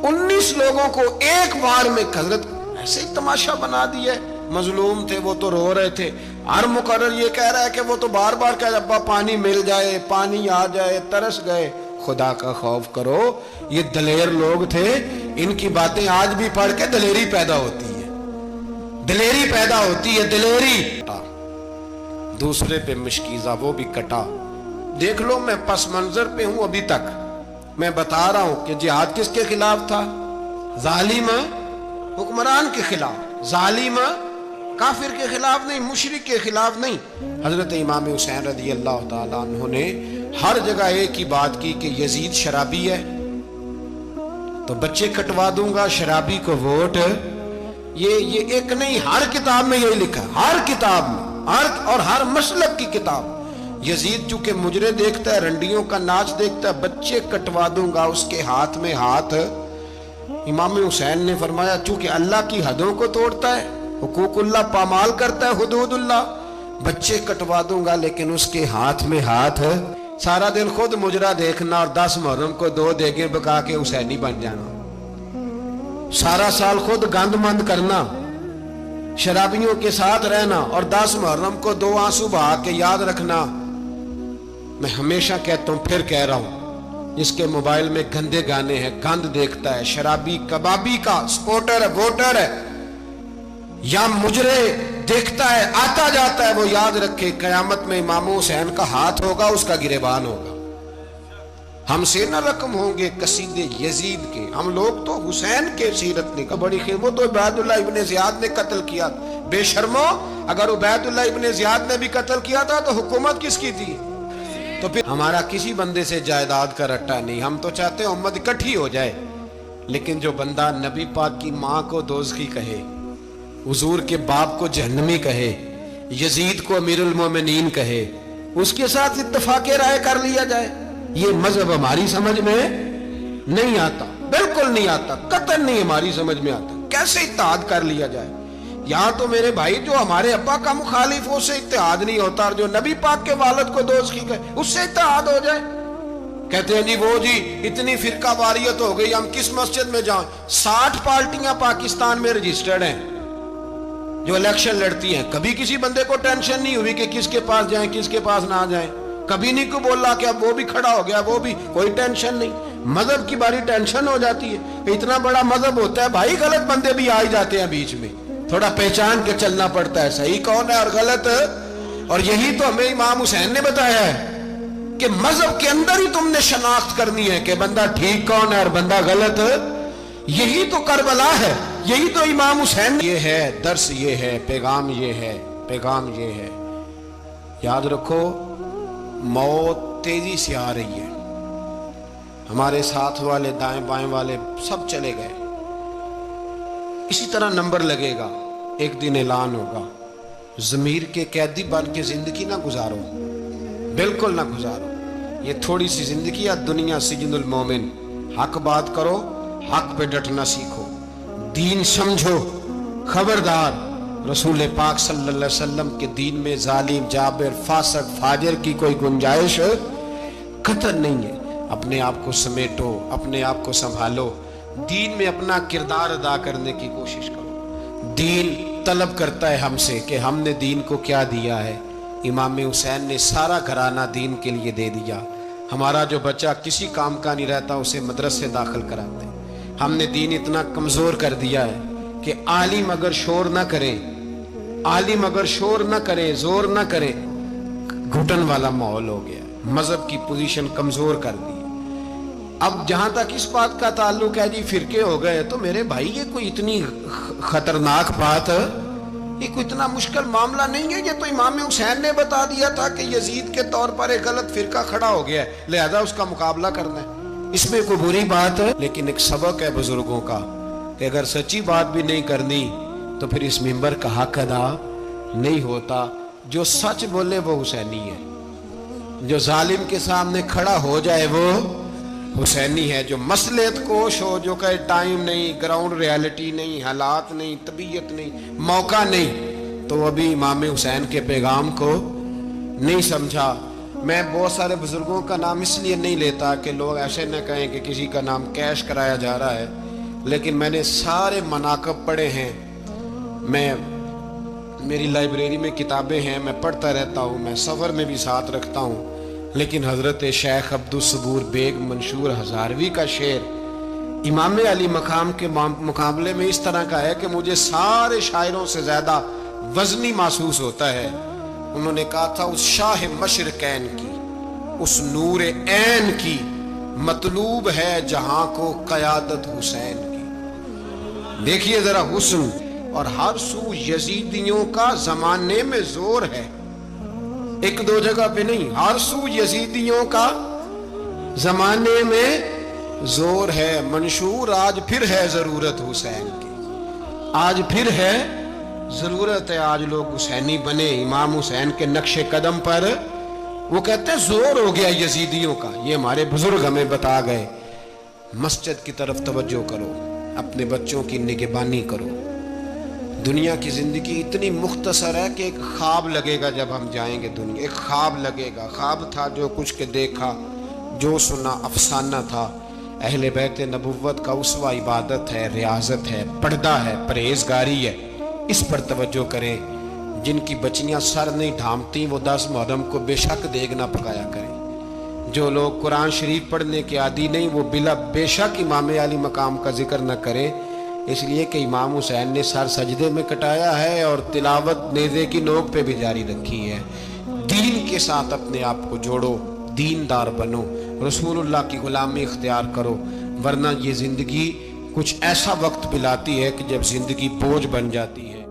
19 लोगों को एक बार में हजरत ऐसे ही तमाशा बना दिया। मजलूम थे वो तो रो रहे थे, हर मुकर्रर ये कह रहा है कि वो तो बार बार कह अब्बा पानी मिल जाए, पानी आ जाए, तरस गए। खुदा का खौफ करो, ये दलेर लोग थे, इनकी बातें आज भी पढ़ के दलेरी पैदा होती है, दलेरी पैदा होती है, दलेरी। दूसरे पे मुश्कीजा, वो भी कटा। देख लो मैं पस मंजर पे हूं अभी तक, मैं बता रहा हूं कि जिहाद किसके खिलाफ था? जालिम हुक्मरान के खिलाफ, जालिम काफिर के खिलाफ नहीं, मुशरिक के खिलाफ नहीं। हजरत इमाम हुसैन रज़ी अल्लाह ताला अन्हु ने हर जगह एक ही बात की कि यजीद शराबी है तो बच्चे कटवा दूंगा, शराबी को वोट। ये एक नहीं, हर किताब में यही लिखा, हर किताब में, और हर मसलब की किताब। यजीद चूंकि मुजरे देखता है, रंडियों का नाच देखता है, बच्चे कटवा दूंगा, उसके हाथ में हाथ। इमाम हुसैन ने फरमाया चूंकि अल्लाह की हदों को तोड़ता है, हुकूकुल्लाह पामाल करता है, हुदूदुल्लाह, बच्चे कटवा दूंगा लेकिन उसके हाथ में हाथ। सारा दिन खुद मुजरा देखना और 10 मुहर्रम को 2 देगे बका के हुसैनी बन जाना। सारा साल खुद गंदमंद करना, शराबियों के साथ रहना और 10 मुहर्रम को 2 आंसू बहा के याद रखना। मैं हमेशा कहता हूं, फिर कह रहा हूं, जिसके मोबाइल में गंदे गाने हैं, गंद देखता है, शराबी कबाबी का सपोर्टर है, वोटर है, या मुजरे देखता है, आता जाता है, वो याद रखे कयामत में इमाम हुसैन का हाथ होगा, उसका गिरेबान होगा। हमसे न रकम होंगे कसीदे यजीद के, हम लोग तो हुसैन के सीरत ने का बड़ी खैर। वो तो उबैदुल्लाह इब्ने ज़ियाद ने कत्ल किया, बेशर्मो, अगर उबैदुल्लाह इब्ने ज़ियाद ने भी कत्ल किया था तो हुकूमत किसकी थी? तो फिर हमारा किसी बंदे से जायदाद का रट्टा नहीं, हम तो चाहते हैं उम्मत इकट्ठी हो जाए। लेकिन जो बंदा नबी पाक की माँ को दोज़खी कहे, हुजूर के बाप को जहन्नमी कहे, यजीद को अमीरुल मोमिनीन कहे, उसके साथ इत्तफाक़े राय कर लिया जाए, ये मजहब हमारी समझ में नहीं आता, बिल्कुल नहीं आता, कतई नहीं हमारी समझ में आता। कैसे इत्तेहाद कर लिया जाए? यहाँ तो मेरे भाई जो हमारे अब्बा का मुखालिफ हो उससे इत्तेहाद नहीं होता, और जो नबी पाक के वालिद को दोस्त की कहे उससे इत्तेहाद हो जाए। कहते हैं जी वो जी इतनी फिरका वारियत हो गई, हम किस मस्जिद में जाएं? 60 पार्टियां पाकिस्तान में रजिस्टर्ड हैं जो इलेक्शन लड़ती हैं। कभी किसी बंदे को टेंशन नहीं हुई कि किसके पास जाएं, किसके पास ना जाएं। कभी नहीं को बोला कि अब वो भी खड़ा हो गया, वो भी, कोई टेंशन नहीं। मजहब की बारी टेंशन हो जाती है, इतना बड़ा मजहब होता है भाई, गलत बंदे भी आ ही जाते हैं बीच में, थोड़ा पहचान के चलना पड़ता है, सही कौन है और गलत। और यही तो हमें इमाम हुसैन ने बताया है कि मजहब के अंदर ही तुमने शनाख्त करनी है कि बंदा ठीक कौन है और बंदा गलत। यही तो करबला है, यही तो इमाम हुसैन। ये है दर्स, ये है पैगाम, ये है पैगाम, ये है। याद रखो मौत तेजी से आ रही है, हमारे साथ वाले दाएं बाएं वाले सब चले गए, इसी तरह नंबर लगेगा, एक दिन ऐलान होगा। ज़मीर के कैदी बन के जिंदगी ना गुजारो, बिल्कुल ना गुजारो। ये थोड़ी सी जिंदगी है दुनिया सिजनुल मोमिन। हक बात करो, हक पे डटना सीखो, दीन समझो, खबरदार रसूल पाक सल्लल्लाहु अलैहि वसल्लम के दीन में जालिम, जाबिर, फासिक, फाजिर की कोई गुंजाइश कतई नहीं है। अपने आप को समेटो, अपने आप को संभालो, दीन में अपना किरदार अदा करने की कोशिश करो। दीन तलब करता है हमसे कि हमने दीन को क्या दिया है। इमाम हुसैन ने सारा घराना दीन के लिए दे दिया। हमारा जो बच्चा किसी काम का नहीं रहता उसे मदरसे दाखिल कराते। हमने दीन इतना कमजोर कर दिया है कि आलिम अगर शोर ना करे, आलिम अगर शोर ना करे, जोर ना करे, घुटन वाला माहौल हो गया, मजहब की पोजीशन कमजोर कर दी। अब जहां तक इस बात का ताल्लुक है जी फिरके हो गए, तो मेरे भाई ये कोई इतनी खतरनाक बात, ये कोई इतना मुश्किल मामला नहीं है। ये तो इमाम हुसैन ने बता दिया था कि यजीद के तौर पर एक गलत फिरका खड़ा हो गया है, लिहाजा उसका मुकाबला करना है। इसमें कोई बुरी बात है, लेकिन एक सबक है बुजुर्गों का कि अगर सच्ची बात भी नहीं करनी तो फिर इस मिंबर का हक अदा नहीं होता। जो सच बोले वो हुसैनी है, जो जालिम के सामने खड़ा हो जाए वो हुसैनी है। जो मसलेत कोश हो, जो कहे टाइम नहीं, ग्राउंड रियलिटी नहीं, हालात नहीं, तबीयत नहीं, मौका नहीं, तो अभी इमाम हुसैन के पैगाम को नहीं समझा। मैं बहुत सारे बुजुर्गों का नाम इसलिए नहीं लेता कि लोग ऐसे न कहें कि किसी का नाम कैश कराया जा रहा है। لیکن میں نے سارے مناقب پڑھے ہیں. میری لائبریری میں کتابیں ہیں, میں پڑھتا رہتا ہوں, میں سفر میں بھی ساتھ رکھتا ہوں. لیکن حضرت شیخ عبدالصبور بیگ منشور ہزاروی کا شعر امام علی مقام کے مقابلے میں اس طرح کا ہے کہ مجھے سارے شاعروں سے زیادہ وزنی محسوس ہوتا ہے. انہوں نے کہا تھا اس شاہ مشرقین کی, اس نور عین کی مطلوب ہے جہاں کو قیادت حسین کی. دیکھیے ذرا حسن, اور ہر سو یزیدیوں کا زمانے میں زور ہے, ایک دو جگہ پہ نہیں, ہر سو یزیدیوں کا زمانے میں زور ہے. منشور آج پھر ہے ضرورت حسین کی, آج پھر ہے ضرورت ہے, آج لوگ حسینی بنے امام حسین کے نقش قدم پر. وہ کہتے ہیں زور ہو گیا یزیدیوں کا, یہ ہمارے بزرگ ہمیں بتا گئے. مسجد کی طرف توجہ کرو, اپنے بچوں کی نگہبانی کرو. دنیا کی زندگی اتنی مختصر ہے کہ ایک خواب لگے گا جب ہم جائیں گے دنیا, ایک خواب لگے گا. خواب تھا جو کچھ کے دیکھا, جو سنا افسانہ تھا. اہل بیت نبوت کا اسوہ عبادت ہے, ریاضت ہے, پردہ ہے, پرہیزگاری ہے. اس پر توجہ کریں. جن کی بچیاں سر نہیں ڈھانپتی وہ 10 محرم کو بے شک دیگ نہ پکایا کریں. جو لوگ قرآن شریف پڑھنے کے عادی نہیں وہ بے شک امام علی مقام کا ذکر نہ کریں, اس لیے کہ امام حسین نے سر سجدے میں کٹایا ہے اور تلاوت نیزے کی نوک پہ بھی جاری رکھی ہے. دین کے ساتھ اپنے آپ کو جوڑو, دیندار بنو, رسول اللہ کی غلامی اختیار کرو, ورنہ یہ زندگی کچھ ایسا وقت پلاتی ہے کہ جب زندگی بوجھ بن جاتی ہے.